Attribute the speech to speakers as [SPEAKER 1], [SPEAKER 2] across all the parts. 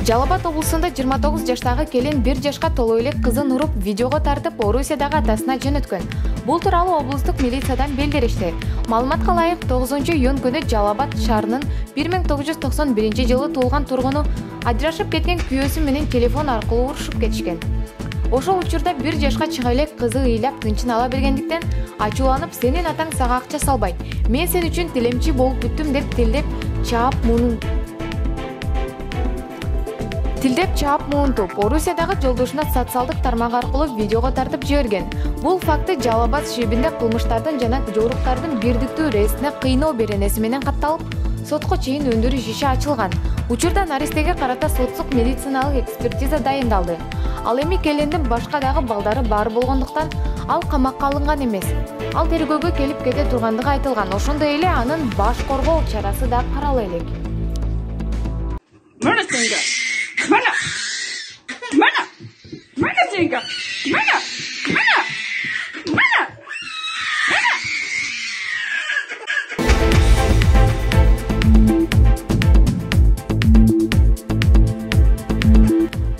[SPEAKER 1] Жалал Абад облусунда 29 жаштагы келин 1 жашка толо элек кызын уруп видеого тартып Орусиядагы атасына жөнөткөн. Бул тууралуу облустук милициядан билдиришти. Маалыматка ылайык 9-июнь күнү Жалал Абад шаарынын 1991-жылы туулган тургуну ажырашып кеткен күйөөсү менен телефон аркылуу урушуп кетишкен. Ошол учурда 1 жашка чыга элек кызы ыйлап тынчын ала бергендиктен ачууланып, сенин атаң сага акча салбайт, мен сен үчүн тилемчи болуп бүттүм деп тилдеп чаап муунтуп, Орусиядагы жолдошуна социалдык тармак аркылуу видеого тартып жиберген. Бул факты Жалал Абад шибинде кылмыштардын жана жоруктардын бирдиктүү рейсине кыйноо беренеси менен катталып, сотко чейин өндүрүш иши ачылган. Учурда наристеге карата соттук медициналык экспертиза дайындалды. Ал эми келиндин башка дагы балдары бар болгондуктан ал камакка алынган эмес. Ал тергөөгө келип кете тургандыгы айтылган. Ошондой эле анын баш коргоо чарасы да карала элек.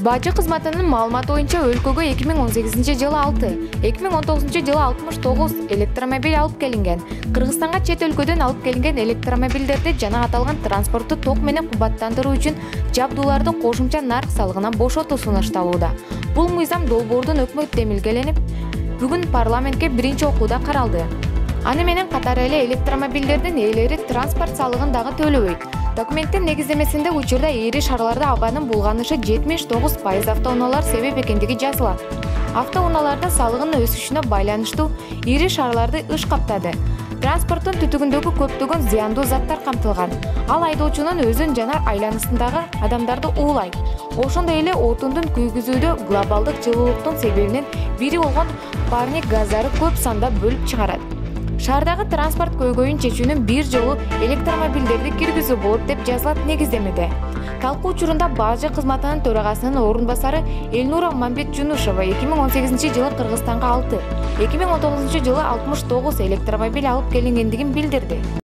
[SPEAKER 1] Бажы кызматынын маалыматы боюнча өлкөгө 2018-жылы 6, 2019-жылы 69 электромобиль алып келинген. Кыргызстанга чет өлкөдөн алып келинген электромобилдерди жана аталган транспортту ток менен кубаттандыруу үчүн жабдуулардын кошумча нарк салыгынан бошотуу сунушталууда. Бул мыйзам долбоордун өкмөт демилгеленип, бүгүн парламентке биринчи окууда каралды. Аны менен катар эле электромобилдердин ээлери транспорт салыгын дагы төлөбөйт. Документтин негиздемесинде учурда ири шаарларда абанын булганышы 79% автоунаалар себеп экендиги жазылат. Автоунаалардын салыгынын өсүшүнө байланыштуу ири шаарларды ыш каптады. Транспорттун түтүгүндөгү көптөгөн зыяндуу заттар камтылган. Ал айдоочунун өзүн жана айланасындагы адамдарды уулайт. Ошондой эле отундун күйгүзүүдө глобалдык жылуулуктун себебинин бири болгон парник газдары көп санда бөлүп чыгарат. Шаардагы транспорт көйгөйүн чечүүнүн бир жолу электромобилдерди киргизүү болот деп жазылат негиздемеде. Талкуу учурунда Бажы кызматынын төрагасынын орун басары Элнура Мамбетжунушева 2018-жылы Кыргызстанга 6, 2019-жылы 69 электромобиль алып келингендигин билдирди.